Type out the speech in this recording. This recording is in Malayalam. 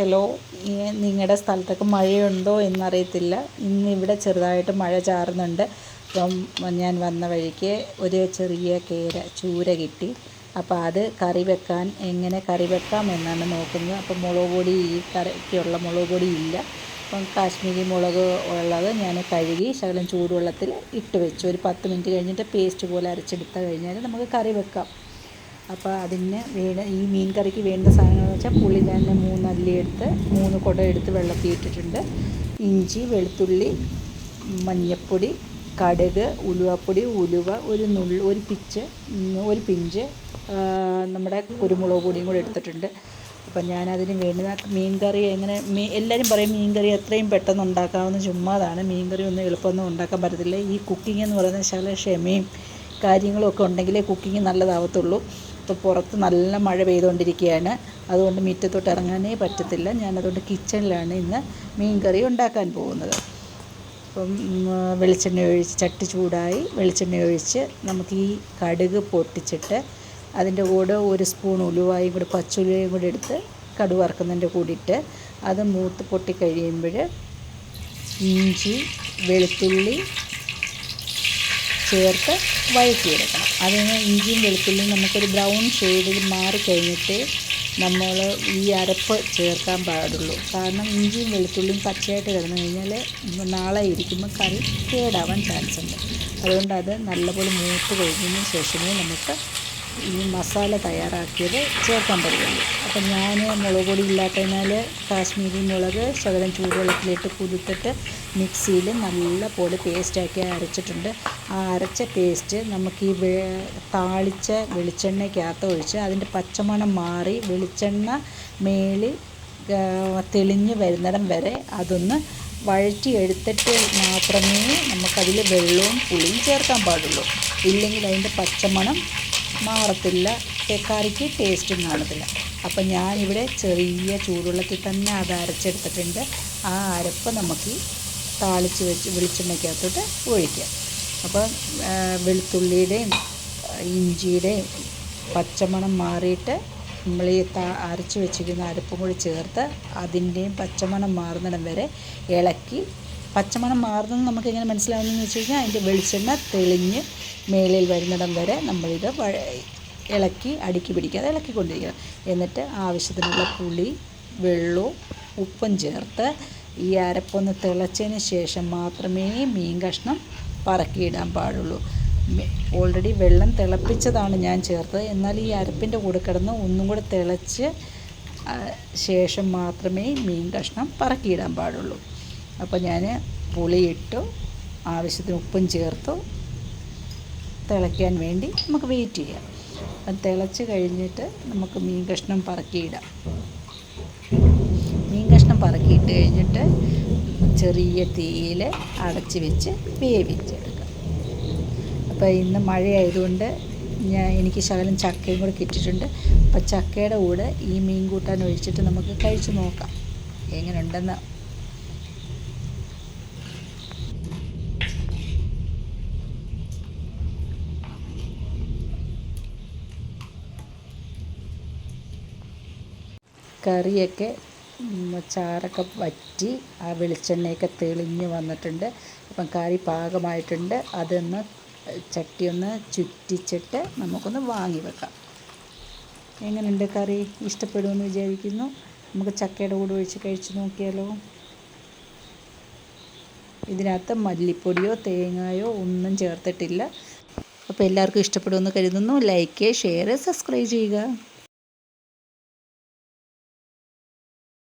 ഹലോ, നിങ്ങളുടെ സ്ഥലത്തൊക്കെ മഴയുണ്ടോ എന്നറിയത്തില്ല. ഇന്നിവിടെ ചെറുതായിട്ട് മഴ ചാറുന്നുണ്ട്. അപ്പം ഞാൻ വന്ന വഴിക്ക് ഒരു ചെറിയ ചൂര കിട്ടി. അപ്പോൾ അത് കറി വെക്കാൻ എങ്ങനെ കറി വെക്കാം എന്നാണ് നോക്കുന്നത്. അപ്പം മുളക് പൊടി, ഈ കറിക്കുള്ള മുളക് പൊടി ഇല്ല. അപ്പം കാശ്മീരി മുളക് ഉള്ളത് ഞാൻ കഴുകി ശകലം ചൂടുവെള്ളത്തിൽ ഇട്ട് വെച്ചു. ഒരു 10 മിനിറ്റ് കഴിഞ്ഞിട്ട് പേസ്റ്റ് പോലെ അരച്ചെടുത്ത് കഴിഞ്ഞാൽ നമുക്ക് കറി വെക്കാം. അപ്പോൾ അതിന് ഈ മീൻ കറിക്ക് വേണ്ട സാധനങ്ങളെന്ന് വെച്ചാൽ പുളി ഞാൻ 3 അല്ലി എടുത്ത് 3 കുട എടുത്ത് വെള്ളത്തിൽ ഇട്ടിട്ടുണ്ട്. ഇഞ്ചി, വെളുത്തുള്ളി, മഞ്ഞൾപ്പൊടി, കടുക്, ഉലുവപ്പൊടി, ഒരു പിഞ്ച് നമ്മുടെ കുരുമുളക് പൊടിയും കൂടി എടുത്തിട്ടുണ്ട്. അപ്പം ഞാനതിന് വേണ്ടുന്ന മീൻ കറി എല്ലാവരും പറയും മീൻ കറി എത്രയും പെട്ടെന്ന് ഉണ്ടാക്കാവുന്ന ചുമ്മാതാണ്. മീൻ കറി ഒന്നും എളുപ്പമൊന്നും ഉണ്ടാക്കാൻ പറ്റത്തില്ല. ഈ കുക്കിംഗ് എന്ന് പറയുന്നത് ശകലം ക്ഷമയും കാര്യങ്ങളൊക്കെ ഉണ്ടെങ്കിലേ കുക്കിംഗ് നല്ലതാവത്തുള്ളൂ. ഇപ്പോൾ പുറത്ത് നല്ല മഴ പെയ്തുകൊണ്ടിരിക്കുകയാണ്. അതുകൊണ്ട് മുറ്റത്തോട്ട് ഇറങ്ങാനേ പറ്റത്തില്ല. ഞാനതുകൊണ്ട് കിച്ചണിലാണ് ഇന്ന് മീൻ കറി ഉണ്ടാക്കാൻ പോകുന്നത്. അപ്പം ചട്ടി ചൂടായി വെളിച്ചെണ്ണ ഒഴിച്ച് നമുക്ക് ഈ കടുക് പൊട്ടിച്ചിട്ട് അതിൻ്റെ കൂടെ 1 സ്പൂൺ ഉലുവായും കൂടി പച്ചുലുവയും കൂടി എടുത്ത് കടുക് വറുക്കുന്നതിൻ്റെ കൂടിയിട്ട് അത് മൂത്ത് പൊട്ടി കഴിയുമ്പോൾ ഇഞ്ചി, വെളുത്തുള്ളി ചേർത്ത് വഴറ്റിയെടുക്കണം. അതിന് ഇഞ്ചിയും വെളുത്തുള്ളിയും നമുക്കൊരു ബ്രൗൺ ഷെയ്ഡിൽ മാറിക്കഴിഞ്ഞിട്ട് നമ്മൾ ഈ അരപ്പ് ചേർക്കാൻ പാടുള്ളൂ. കാരണം ഇഞ്ചിയും വെളുത്തുള്ളിയും പച്ചയായിട്ട് കിടന്നു കഴിഞ്ഞാൽ നാളെ ഇരിക്കുമ്പോൾ കറി കേടാവാൻ ചാൻസ് ഉണ്ട്. അതുകൊണ്ട് അത് നല്ലപോലെ മൂത്ത് കഴിഞ്ഞതിന് ശേഷമേ നമുക്ക് ഈ മസാല തയ്യാറാക്കിയത് ചേർക്കാൻ പറ്റുള്ളൂ. അപ്പം ഞാൻ മുളക് പൊടി ഇല്ലാത്തതിനാൽ കാശ്മീരി മുളക് ശകലം ചൂടുവെള്ളത്തിലിട്ട് കുതിർത്തിട്ട് മിക്സിയിൽ നല്ല പോലെ പേസ്റ്റാക്കി അരച്ചിട്ടുണ്ട്. ആ അരച്ച പേസ്റ്റ് നമുക്ക് ഈ താളിച്ച വെളിച്ചെണ്ണയ്ക്കകത്ത് ഒഴിച്ച് അതിൻ്റെ പച്ചമണം മാറി വെളിച്ചെണ്ണ മേളിൽ തെളിഞ്ഞ് വരുന്നിടം വരെ അതൊന്ന് വഴറ്റിയെടുത്തിട്ട് മാത്രമേ നമുക്കതിൽ വെള്ളവും പുളിയും ചേർക്കാൻ പാടുള്ളൂ. ഇല്ലെങ്കിൽ അതിൻ്റെ പച്ചമണം മാറത്തില്ല, കറിക്ക് ടേസ്റ്റും കാണത്തില്ല. അപ്പം ഞാനിവിടെ ചെറിയ ചൂടുവെള്ളത്തിൽ തന്നെ അത് അരച്ചെടുത്തിട്ടുണ്ട്. ആ അരപ്പ് നമുക്ക് താളിച്ച് വെച്ച് വെളിച്ചെണ്ണയ്ക്കകത്തോട്ട് ഒഴിക്കാം. അപ്പം വെളുത്തുള്ളിയുടെയും ഇഞ്ചിയുടെയും പച്ചമണം മാറിയിട്ട് നമ്മൾ ഈ അരച്ച് വെച്ചിരിക്കുന്ന അരപ്പും കൂടി ചേർത്ത് അതിൻ്റെയും പച്ചമണം മാറുന്നിടം വരെ ഇളക്കി. പച്ചമണം മാറുന്നത് നമുക്ക് എങ്ങനെ മനസ്സിലാവുന്നതെന്ന് വെച്ച് കഴിഞ്ഞാൽ അതിൻ്റെ വെളിച്ചെണ്ണ തെളിഞ്ഞ് മേലിൽ വരുന്നിടം വരെ നമ്മളിത് ഇളക്കി അടുക്കി പിടിക്കാതെ ഇളക്കിക്കൊണ്ടിരിക്കണം. എന്നിട്ട് ആവശ്യത്തിനുള്ള പുളി, വെള്ളവും ഉപ്പും ചേർത്ത് ഈ അരപ്പൊന്ന് തിളച്ചതിന് ശേഷം മാത്രമേ മീൻ കഷ്ണം പറക്കിയിടാൻ പാടുള്ളൂ. ഓൾറെഡി വെള്ളം തിളപ്പിച്ചതാണ് ഞാൻ ചേർത്തത്. എന്നാൽ ഈ അരപ്പിൻ്റെ കൂടെ കിടന്ന് ഒന്നും കൂടെ തിളച്ച് ശേഷം മാത്രമേ മീൻ കഷ്ണം പറക്കിയിടാൻ പാടുള്ളൂ. അപ്പോൾ ഞാൻ പുളിയിട്ടു, ആവശ്യത്തിന് ഉപ്പും ചേർത്തു. തിളയ്ക്കാൻ വേണ്ടി നമുക്ക് വെയിറ്റ് ചെയ്യാം. അത് തിളച്ച് കഴിഞ്ഞിട്ട് നമുക്ക് മീൻ കഷ്ണം പറക്കിയിടാം. മീൻ കഷ്ണം പറക്കിയിട്ട് കഴിഞ്ഞിട്ട് ചെറിയ തീയിൽ അടച്ച് വെച്ച് വേവിച്ചെടുക്കാം. അപ്പോൾ ഇന്ന് മഴയായതുകൊണ്ട് എനിക്ക് ശകലം ചക്കയും കൂടെ കിട്ടിയിട്ടുണ്ട്. അപ്പോൾ ചക്കയുടെ കൂടെ ഈ മീൻ കൂട്ടാൻ ഒഴിച്ചിട്ട് നമുക്ക് കഴിച്ച് നോക്കാം എങ്ങനെയുണ്ടെന്ന്. കറിയൊക്കെ ചാറൊക്കെ വറ്റി ആ വെളിച്ചെണ്ണയൊക്കെ തെളിഞ്ഞ് വന്നിട്ടുണ്ട്. അപ്പം കറി പാകമായിട്ടുണ്ട്. അതൊന്ന് ചട്ടിയൊന്ന് ചുറ്റിച്ചിട്ട് നമുക്കൊന്ന് വാങ്ങി വെക്കാം. എങ്ങനെയുണ്ട് കറി? ഇഷ്ടപ്പെടുമെന്ന് വിചാരിക്കുന്നു. നമുക്ക് ചക്കയുടെ കൂടെ ഒഴിച്ച് കഴിച്ച് നോക്കിയാലോ. ഇതിനകത്ത് മല്ലിപ്പൊടിയോ തേങ്ങയോ ഒന്നും ചേർത്തിട്ടില്ല. അപ്പോൾ എല്ലാവർക്കും ഇഷ്ടപ്പെടുമെന്ന് കരുതുന്നു. ലൈക്ക്, ഷെയർ, സബ്സ്ക്രൈബ് ചെയ്യുക.